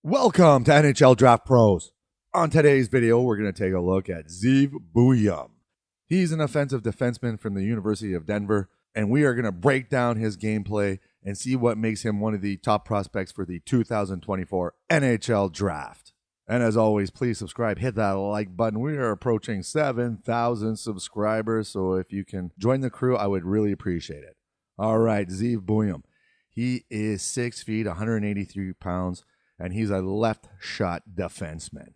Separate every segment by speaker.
Speaker 1: Welcome to NHL Draft Pros. On today's video, we're going to take a look at Zeev Buium. He's an offensive defenseman from the University of Denver, and we are going to break down his gameplay and see what makes him one of the top prospects for the 2024 NHL Draft. And as always, please subscribe, hit that like button. We are approaching 7,000 subscribers, so if you can join the crew, I would really appreciate it. All right, Zeev Buium. He is 6 feet, 183 pounds, and he's a left shot defenseman.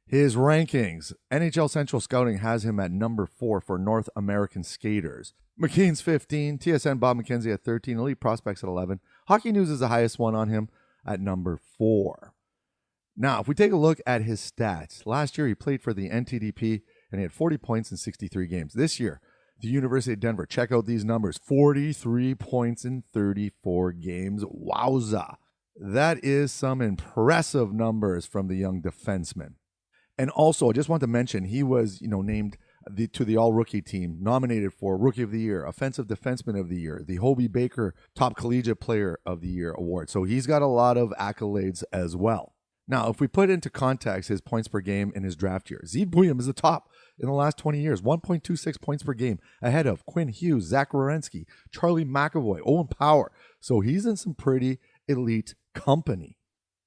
Speaker 1: His rankings, NHL Central Scouting has him at number 4 for North American skaters. McKeen's 15, TSN Bob McKenzie at 13, Elite Prospects at 11. Hockey News is the highest one on him at number 4. Now, if we take a look at his stats, last year he played for the NTDP and he had 40 points in 63 games. This year, the University of Denver, check out these numbers, 43 points in 34 games. Wowza. That is some impressive numbers from the young defenseman. And also, I just want to mention, he was, named to the All-Rookie team, nominated for Rookie of the Year, Offensive Defenseman of the Year, the Hobie Baker Top Collegiate Player of the Year award. So he's got a lot of accolades as well. Now, if we put into context his points per game in his draft year, Zeev Buium is the top in the last 20 years, 1.26 points per game, ahead of Quinn Hughes, Zach Werenski, Charlie McAvoy, Owen Power. So he's in some pretty elite company.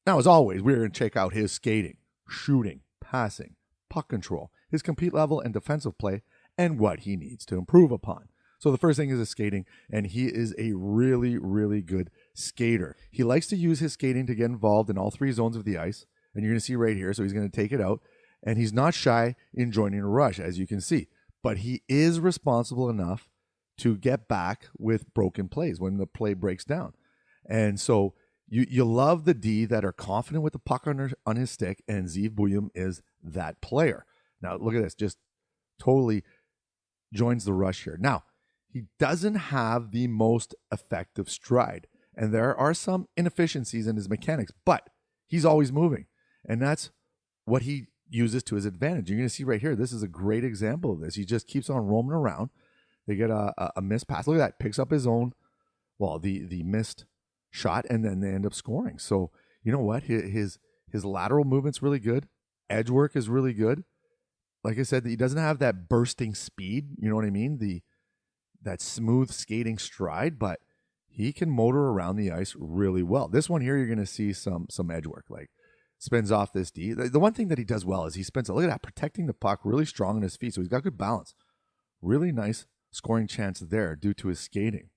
Speaker 1: Now, as always, we're going to check out his skating, shooting, passing, puck control, his compete level and defensive play, and what he needs to improve upon. So the first thing is his skating, and he is a really, really good skater. He likes to use his skating to get involved in all 3 zones of the ice, and you're going to see right here, so he's going to take it out, and he's not shy in joining a rush, as you can see. But he is responsible enough to get back with broken plays when the play breaks down. And so you love the D that are confident with the puck on his stick, and Zeev Buium is that player. Now, look at this. Just totally joins the rush here. Now, he doesn't have the most effective stride, and there are some inefficiencies in his mechanics, but he's always moving, and that's what he uses to his advantage. You're going to see right here, this is a great example of this. He just keeps on roaming around. They get a missed pass. Look at that. Picks up his own, the missed shot, and then they end up scoring. So you know what, his lateral movement's really good, edge work is really good. Like I said, he doesn't have that bursting speed, you know what I mean, that smooth skating stride, but he can motor around the ice really well. This one here, you're going to see some edge work, like spins off this D. The one thing that he does well is he spins, look at that, protecting the puck really strong on his feet, so he's got good balance. Really nice scoring chance there due to his skating.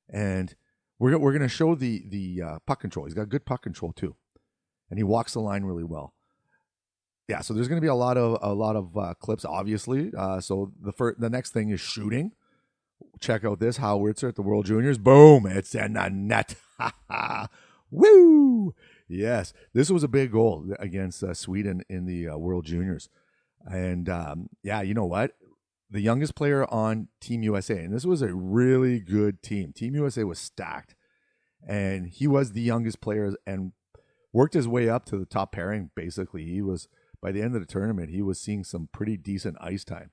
Speaker 1: And we're going to show the puck control. He's got good puck control too, and he walks the line really well. Yeah, so there's going to be a lot of clips, obviously. So the next thing is shooting. Check out this howitzer at the World Juniors. Boom! It's in the net. Woo! Yes, this was a big goal against Sweden in the World Juniors, and you know what? The youngest player on Team USA, and this was a really good team. Team USA was stacked, and he was the youngest player and worked his way up to the top pairing, basically. He was, by the end of the tournament, he was seeing some pretty decent ice time.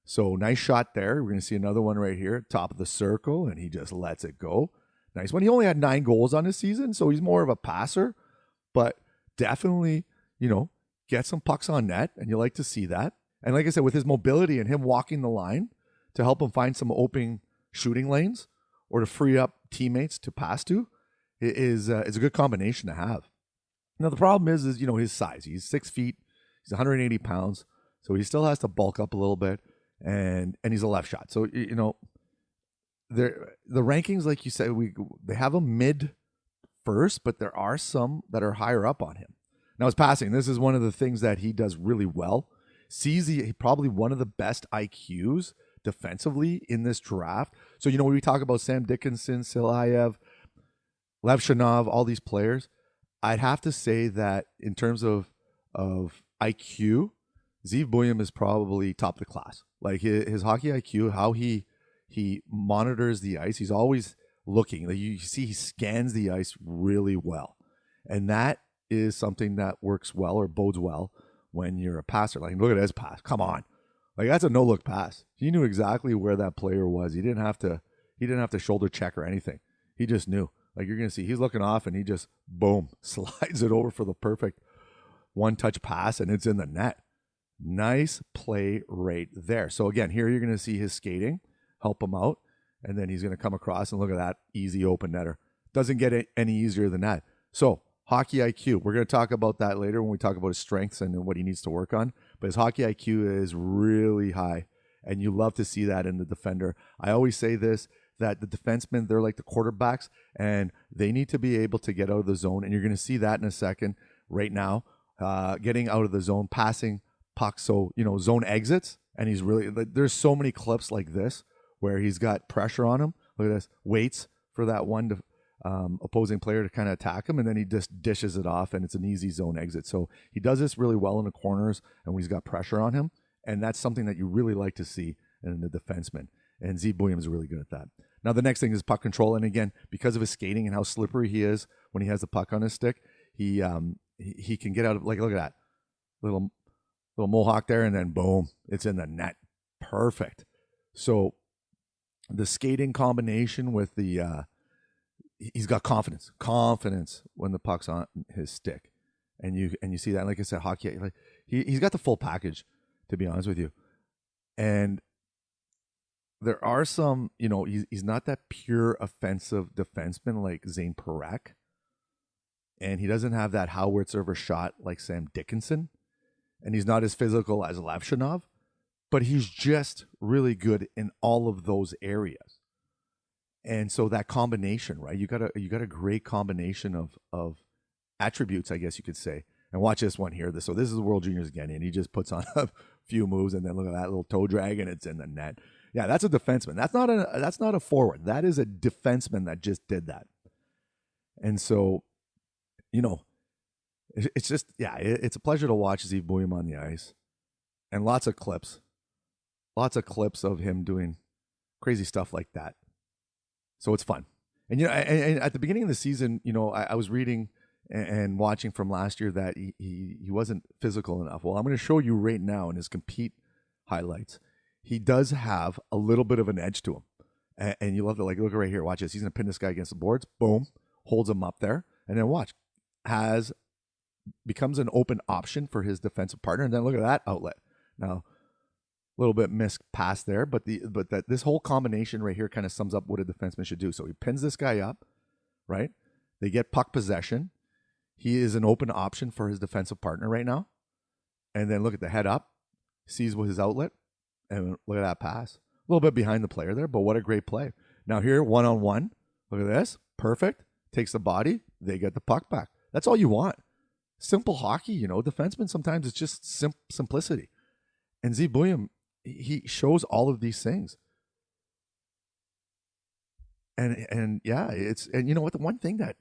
Speaker 1: So nice shot there. We're going to see another one right here, top of the circle, and he just lets it go. Nice one. He only had 9 goals on his season, so he's more of a passer, but definitely, get some pucks on net, and you like to see that. And like I said, with his mobility and him walking the line to help him find some open shooting lanes or to free up teammates to pass to, it's a good combination to have. Now, the problem is his size. He's 6 feet. He's 180 pounds. So he still has to bulk up a little bit. And he's a left shot. So, the rankings, like you said, they have him mid first, but there are some that are higher up on him. Now, his passing, this is one of the things that he does really well. Sees probably one of the best IQs defensively in this draft. So, when we talk about Sam Dickinson, Silayev, Lev Shanov, all these players, I'd have to say that in terms of IQ, Zeev Buium is probably top of the class. Like his hockey IQ, how he monitors the ice, he's always looking. Like you see, he scans the ice really well, and that is something that works well or bodes well when you're a passer. Like, look at his pass. Come on. Like, that's a no-look pass. He knew exactly where that player was. He didn't have to shoulder check or anything. He just knew. Like you're going to see he's looking off and he just, boom, slides it over for the perfect one-touch pass, and it's in the net. Nice play right there. So again, here you're going to see his skating, help him out, and then he's going to come across and look at that easy open netter. Doesn't get any easier than that. So hockey IQ, we're going to talk about that later when we talk about his strengths and what he needs to work on. But his hockey IQ is really high, and you love to see that in the defender. I always say this, that the defensemen, they're like the quarterbacks, and they need to be able to get out of the zone, and you're going to see that in a second right now, getting out of the zone, passing pucks, so, zone exits, and he's really, there's so many clips like this where he's got pressure on him. Look at this, waits for that one opposing player to kind of attack him, and then he just dishes it off, and it's an easy zone exit. So he does this really well in the corners, and when he's got pressure on him, and that's something that you really like to see in the defenseman. And Zeev Buium is really good at that. Now, the next thing is puck control. And again, because of his skating and how slippery he is when he has the puck on his stick, he can get out of, like, look at that. Little mohawk there, and then boom, it's in the net. Perfect. So the skating combination with the, he's got confidence when the puck's on his stick. And you see that, like I said, hockey, like he's got the full package, to be honest with you. And there are some, he's not that pure offensive defenseman like Zane Parekh. And he doesn't have that howitzer shot like Sam Dickinson. And he's not as physical as Levshinov. But he's just really good in all of those areas. And so that combination, right? You got a great combination of attributes, I guess you could say. And watch this one here. So this is the World Juniors again, and he just puts on a few moves, and then look at that little toe drag, and it's in the net. Yeah, that's a defenseman. That's not a forward. That is a defenseman that just did that. And so, it's just, it's a pleasure to watch Zeev Buium on the ice, and lots of clips of him doing crazy stuff like that. So it's fun. And and at the beginning of the season, I was reading and watching from last year that he wasn't physical enough. Well, I'm going to show you right now in his compete highlights. He does have a little bit of an edge to him. And you love to, look right here. Watch this. He's going to pin this guy against the boards. Boom. Holds him up there. And then watch. Becomes an open option for his defensive partner. And then look at that outlet. Now, a little bit missed pass there, but this whole combination right here kind of sums up what a defenseman should do. So he pins this guy up, right? They get puck possession. He is an open option for his defensive partner right now. And then look at the head up. Sees what his outlet. And look at that pass. A little bit behind the player there, but what a great play. Now here, one-on-one. Look at this. Perfect. Takes the body. They get the puck back. That's all you want. Simple hockey, Defensemen, sometimes it's just simplicity. And Zeev Buium, he shows all of these things. And yeah, and you know what? The one thing that,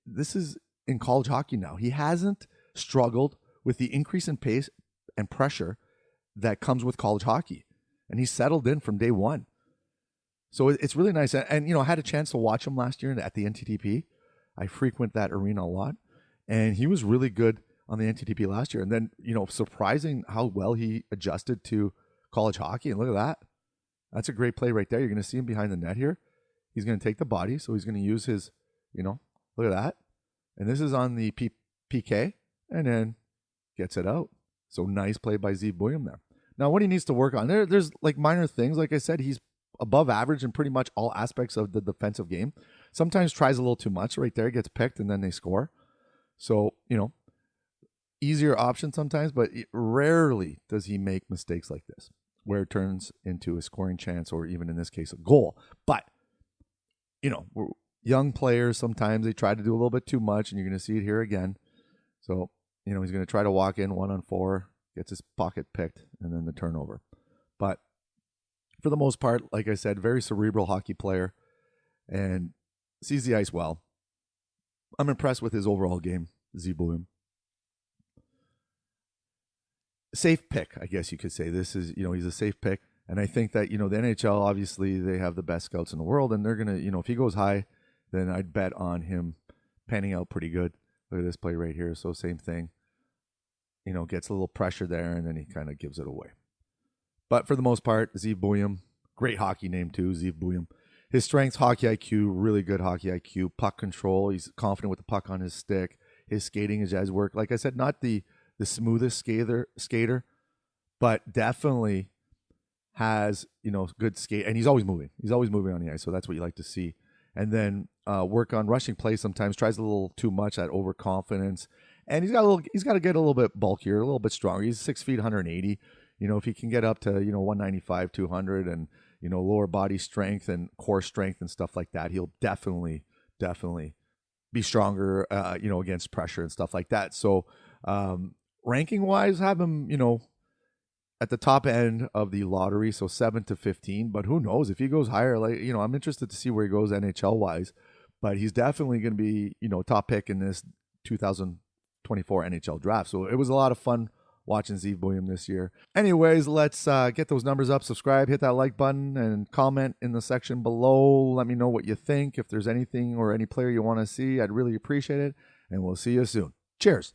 Speaker 1: this is in college hockey now. He hasn't struggled with the increase in pace and pressure that comes with college hockey. And he's settled in from day one. So it's really nice. And I had a chance to watch him last year at the NTTP. I frequent that arena a lot. And he was really good on the NTTP last year. And then, surprising how well he adjusted to college hockey. And look at that. That's a great play right there. You're going to see him behind the net here. He's going to take the body. So he's going to use his, look at that. And this is on the PK. And then gets it out. So nice play by Zeev Buium there. Now, what he needs to work on, there's minor things. Like I said, he's above average in pretty much all aspects of the defensive game. Sometimes tries a little too much right there, gets picked, and then they score. So, easier option sometimes, but rarely does he make mistakes like this, where it turns into a scoring chance or even in this case, a goal. But, we're young players, sometimes they try to do a little bit too much, and you're going to see it here again. So, he's going to try to walk in 1-on-4. Gets his pocket picked, and then the turnover. But for the most part, like I said, very cerebral hockey player and sees the ice well. I'm impressed with his overall game, Zeev Buium. Safe pick, I guess you could say. This is, he's a safe pick. And I think that, the NHL, obviously, they have the best scouts in the world, and they're going to, if he goes high, then I'd bet on him panning out pretty good. Look at this play right here. So same thing. Gets a little pressure there, and then he kind of gives it away. But for the most part, Zeev Buium, great hockey name too, Zeev Buium. His strengths, hockey IQ, really good hockey IQ, puck control. He's confident with the puck on his stick. His skating is as work. Like I said, not the smoothest skater, but definitely has, good skate. And he's always moving. He's always moving on the ice. So that's what you like to see. And then work on rushing play sometimes, tries a little too much, that overconfidence. And he's got to get a little bit bulkier, a little bit stronger. He's 6 feet, 180. If he can get up to, 195, 200 and, lower body strength and core strength and stuff like that, he'll definitely be stronger, against pressure and stuff like that. So ranking wise, have him, at the top end of the lottery, so 7 to 15. But who knows if he goes higher? I'm interested to see where he goes NHL wise. But he's definitely going to be, top pick in this 2024 NHL draft. So it was a lot of fun watching Zeev Buium this year. Anyways, let's get those numbers up. Subscribe, hit that like button, and comment in the section below. Let me know what you think. If there's anything or any player you want to see, I'd really appreciate it. And we'll see you soon. Cheers.